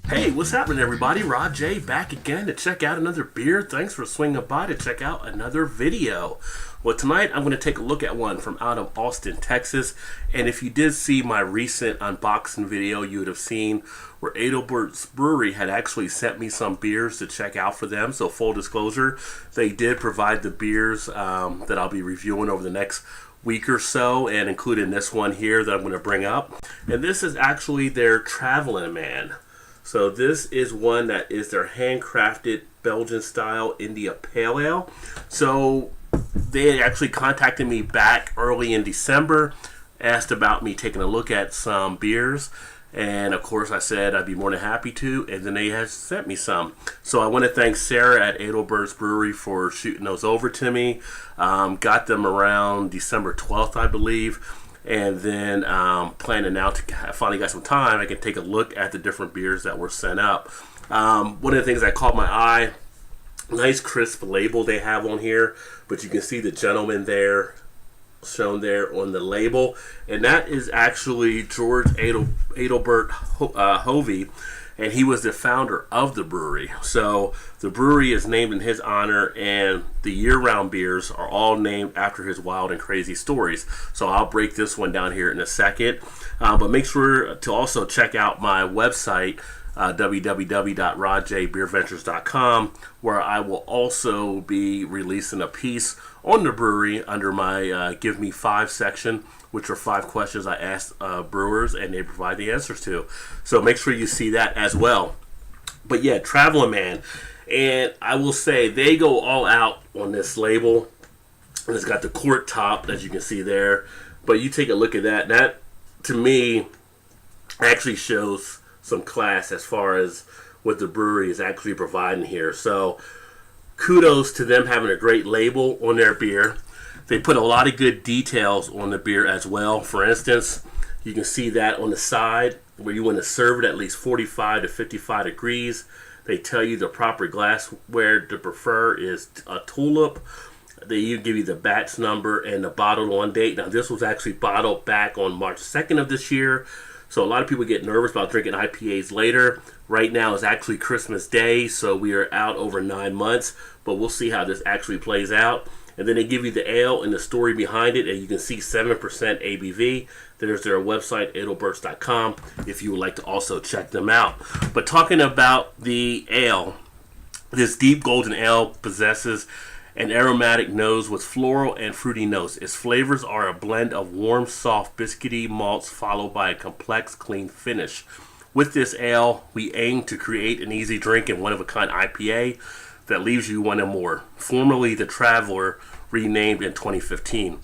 Hey, what's happening, everybody? Rod J back again to check out another beer. Thanks for swinging by to check out another video. Well, tonight I'm going to take a look at one from out of Austin, Texas. And if you did see my recent unboxing video, you would have seen where Adelbert's Brewery had actually sent me some beers to check out for them. So full disclosure, they did provide the beers that I'll be reviewing over the next week or so, and including this one here that I'm going to bring up. And this is actually their Travelin, man. So this is one that is their handcrafted Belgian style India Pale Ale. So they had actually contacted me back early in December, asked about me taking a look at some beers, and of course I said I'd be more than happy to, and then they had sent me some. So I want to thank Sarah at Adelbert's Brewery for shooting those over to me. Got them around December 12th, I believe. And then planning now to finally got some time, I can take a look at the different beers that were sent up. One of the things that caught my eye, nice crisp label they have on here, but you can see the gentleman there shown there on the label, and that is actually George Adelbert Hovey, and he was the founder of the brewery. So the brewery is named in his honor, and the year-round beers are all named after his wild and crazy stories. So I'll break this one down here in a second. But make sure to also check out my website, www.rodjbeerventures.com, where I will also be releasing a piece on the brewery under my Give Me 5 section, which are 5 questions I asked brewers, and they provide the answers to. So make sure you see that as well. But yeah, Travelin, man. And I will say, they go all out on this label. And it's got the quart top, as you can see there. But you take a look at that. That, to me, actually shows some class as far as what the brewery is actually providing here. So kudos to them having a great label on their beer. They put a lot of good details on the beer as well. For instance, you can see that on the side where you want to serve it at least 45 to 55 degrees. They tell you the proper glassware to prefer is a tulip. They give you the batch number and the bottled on date. Now, this was actually bottled back on March 2nd of this year. So a lot of people get nervous about drinking IPAs later. Right now is actually Christmas Day, so we are out over 9 months. But we'll see how this actually plays out. And then they give you the ale and the story behind it, and you can see 7% ABV. There's their website, adelberts.com, if you would like to also check them out. But talking about the ale, this deep golden ale possesses an aromatic nose with floral and fruity notes. Its flavors are a blend of warm, soft, biscuity malts followed by a complex, clean finish. With this ale, we aim to create an easy drink and one-of-a-kind IPA that leaves you wanting more. Formerly the Traveler, renamed in 2015.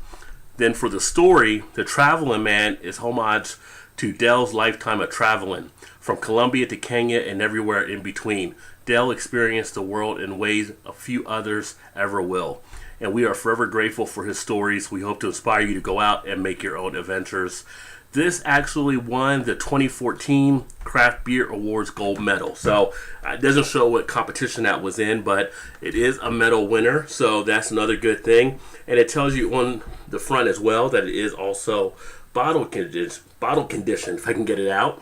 Then for the story, the Travelin, man, is homage to Dell's lifetime of traveling, from Colombia to Kenya and everywhere in between. Dell experienced the world in ways a few others ever will. And we are forever grateful for his stories. We hope to inspire you to go out and make your own adventures. This actually won the 2014 Craft Beer Awards Gold Medal. So it doesn't show what competition that was in, but it is a medal winner. So that's another good thing. And it tells you on the front as well that it is also bottle conditioned, if I can get it out.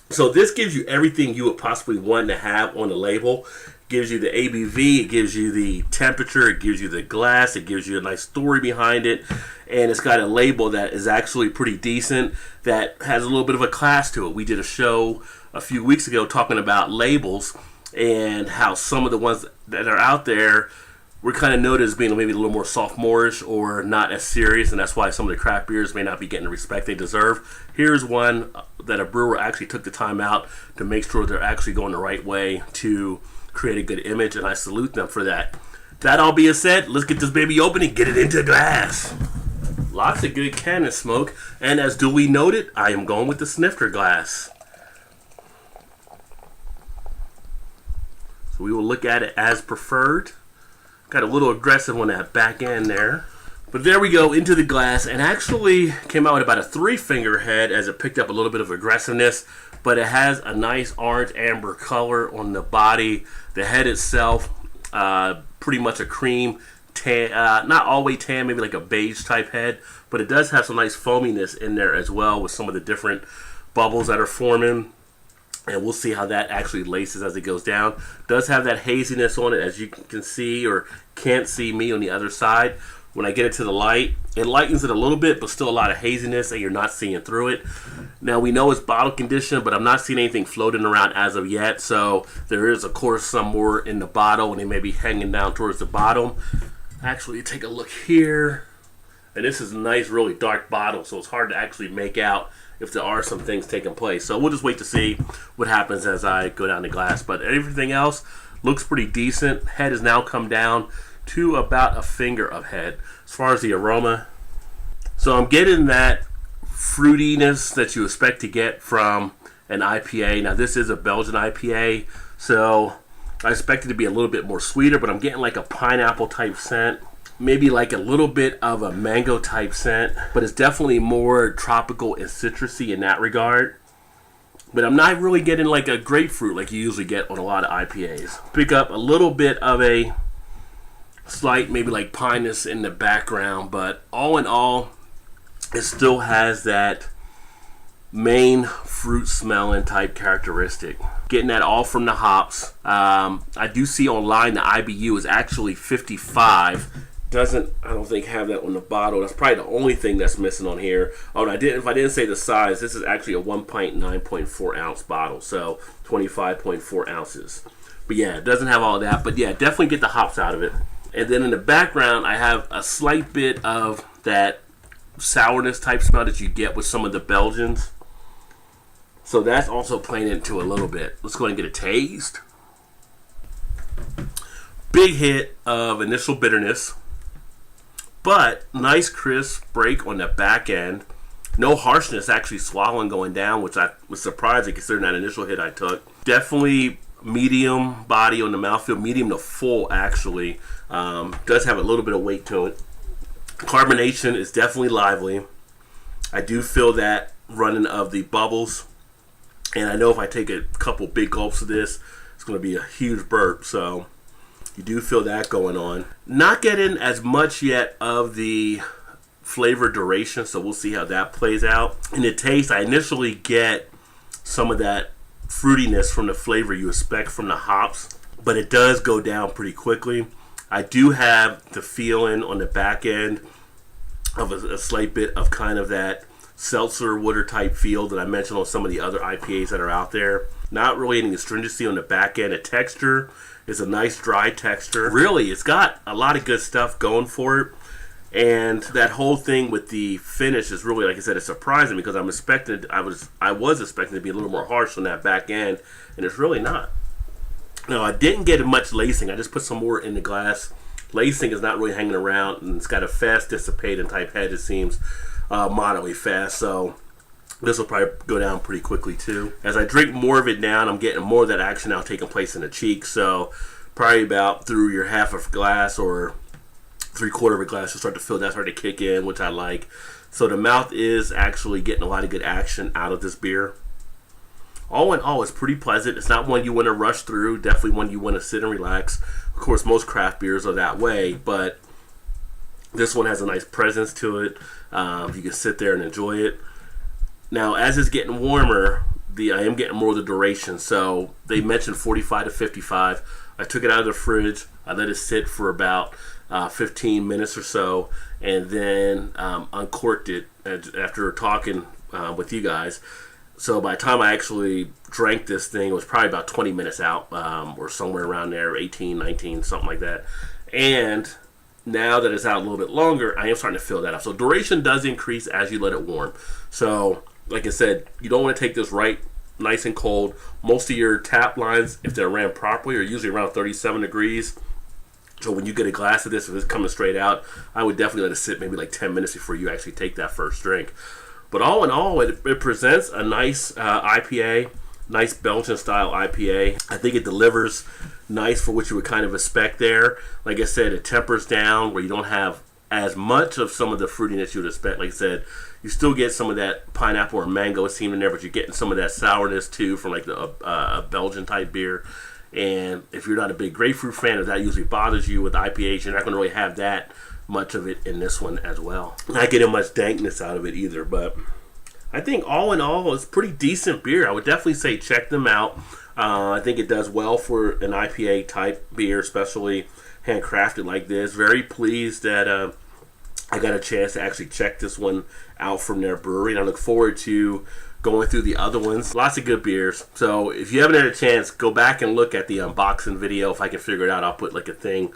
So this gives you everything you would possibly want to have on the label. It gives you the ABV, it gives you the temperature, it gives you the glass, it gives you a nice story behind it, and it's got a label that is actually pretty decent, that has a little bit of a class to it. We did a show a few weeks ago talking about labels and how some of the ones that are out there were kind of noted as being maybe a little more sophomorish or not as serious, and that's why some of the craft beers may not be getting the respect they deserve. Here's one that a brewer actually took the time out to make sure they're actually going the right way to create a good image, and I salute them for that. That all being said, let's get this baby open and get it into a glass. Lots of good cannon smoke, and as duly noted, I am going with the snifter glass. So we will look at it as preferred. Got a little aggressive on that back end there. But there we go, into the glass, and actually came out with about a 3-finger head as it picked up a little bit of aggressiveness, but it has a nice orange amber color on the body. The head itself, pretty much a cream tan, not all the way tan, maybe like a beige type head, but it does have some nice foaminess in there as well with some of the different bubbles that are forming. And we'll see how that actually laces as it goes down. Does have that haziness on it, as you can see or can't see me on the other side. When I get it to the light, it lightens it a little bit, but still a lot of haziness, and you're not seeing through it. Now, we know it's bottle conditioned, but I'm not seeing anything floating around as of yet. So there is, of course, some more in the bottle, and they may be hanging down towards the bottom. Actually, take a look here. And this is a nice, really dark bottle, so it's hard to actually make out if there are some things taking place. So we'll just wait to see what happens as I go down the glass. But everything else looks pretty decent. Head has now come down to about a finger of head as far as the aroma. So I'm getting that fruitiness that you expect to get from an IPA. Now this is a Belgian IPA, so I expect it to be a little bit more sweeter, but I'm getting like a pineapple type scent, maybe like a little bit of a mango type scent, but it's definitely more tropical and citrusy in that regard. But I'm not really getting like a grapefruit like you usually get on a lot of IPAs. Pick up a little bit of a slight maybe like pineness in the background, but all in all, it still has that main fruit smelling type characteristic. Getting that all from the hops. I do see online the IBU is actually 55. I don't think have that on the bottle. That's probably the only thing that's missing on here. Oh, and if I didn't say the size, this is actually a 1 pint 9.4 ounce bottle, so 25.4 ounces. But yeah, it doesn't have all that, but yeah, definitely get the hops out of it. And then in the background, I have a slight bit of that sourness type smell that you get with some of the Belgians. So that's also playing into a little bit. Let's go ahead and get a taste. Big hit of initial bitterness, but nice crisp break on the back end. No harshness actually swallowing going down, which I was surprising considering that initial hit I took. Definitely medium body on the mouthfeel, medium to full actually. Does have a little bit of weight to it. Carbonation is definitely lively. I do feel that running of the bubbles, and I know if I take a couple big gulps of this, it's going to be a huge burp, so you do feel that going on. Not getting as much yet of the flavor duration, so we'll see how that plays out. In the taste, I initially get some of that fruitiness from the flavor you expect from the hops, but it does go down pretty quickly. I do have the feeling on the back end of a slight bit of kind of that seltzer water type feel that I mentioned on some of the other IPAs that are out there. Not really any astringency on the back end. The texture is a nice dry texture. Really, it's got a lot of good stuff going for it. And that whole thing with the finish is really, like I said, it's surprising because I was expecting to be a little more harsh on that back end, and it's really not. Now, I didn't get much lacing. I just put some more in the glass. Lacing is not really hanging around, and it's got a fast dissipating type head. It seems moderately fast, so this will probably go down pretty quickly too. As I drink more of it down, I'm getting more of that action now taking place in the cheeks, so probably about through your half of a glass or 3/4 of a glass, you'll start to feel that start to kick in, which I like. So the mouth is actually getting a lot of good action out of this beer. All in all, it's pretty pleasant. It's not one you want to rush through. Definitely one you want to sit and relax. Of course, most craft beers are that way, but this one has a nice presence to it. You can sit there and enjoy it. Now, as it's getting warmer, I am getting more of the duration. So they mentioned 45 to 55. I took it out of the fridge. I let it sit for about 15 minutes or so, and then uncorked it after talking with you guys. So by the time I actually drank this thing, it was probably about 20 minutes out, or somewhere around there, 18, 19, something like that. And now that it's out a little bit longer, I am starting to feel that up. So duration does increase as you let it warm. So like I said, you don't want to take this right nice and cold. Most of your tap lines, if they're ran properly, are usually around 37 degrees. So when you get a glass of this, if it's coming straight out, I would definitely let it sit maybe like 10 minutes before you actually take that first drink. But all in all, it presents a nice IPA, nice Belgian style IPA. I think it delivers nice for what you would kind of expect there. Like I said, it tempers down where you don't have as much of some of the fruitiness you would expect. Like I said, you still get some of that pineapple or mango seam in there, but you're getting some of that sourness too from like a Belgian type beer. And if you're not a big grapefruit fan, if that usually bothers you with IPAs, you're not going to really have that much of it in this one as well. Not getting much dankness out of it either, but I think all in all, it's pretty decent beer. I would definitely say check them out. I think it does well for an IPA type beer, especially handcrafted like this. Very pleased that I got a chance to actually check this one out from their brewery, and I look forward to going through the other ones. Lots of good beers. So if you haven't had a chance, go back and look at the unboxing video. If I can figure it out, I'll put like a thing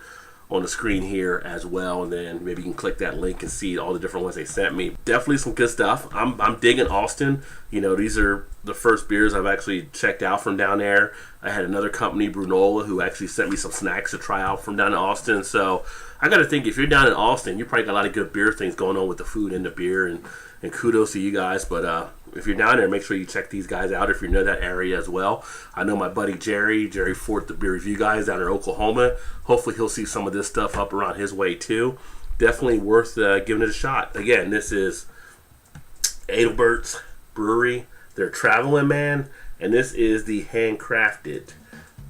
on the screen here as well, and then maybe you can click that link and see all the different ones they sent me. Definitely some good stuff. I'm digging Austin. You know, these are the first beers I've actually checked out from down there. I had another company, Brunola, who actually sent me some snacks to try out from down in Austin. So I got to think, if you're down in Austin, you probably got a lot of good beer things going on with the food and the beer, and kudos to you guys. But if you're down there, make sure you check these guys out if you know that area as well. I know my buddy Jerry Fort, the beer review guys down in Oklahoma. Hopefully he'll see some of this stuff up around his way too. Definitely worth giving it a shot. Again, this is Adelbert's Brewery. They're Travelin, man. And this is the handcrafted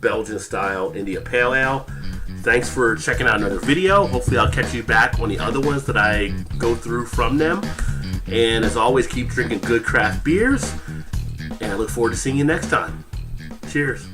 Belgian style India Pale Ale. Thanks for checking out another video. Hopefully I'll catch you back on the other ones that I go through from them. And as always, keep drinking good craft beers. And I look forward to seeing you next time. Cheers.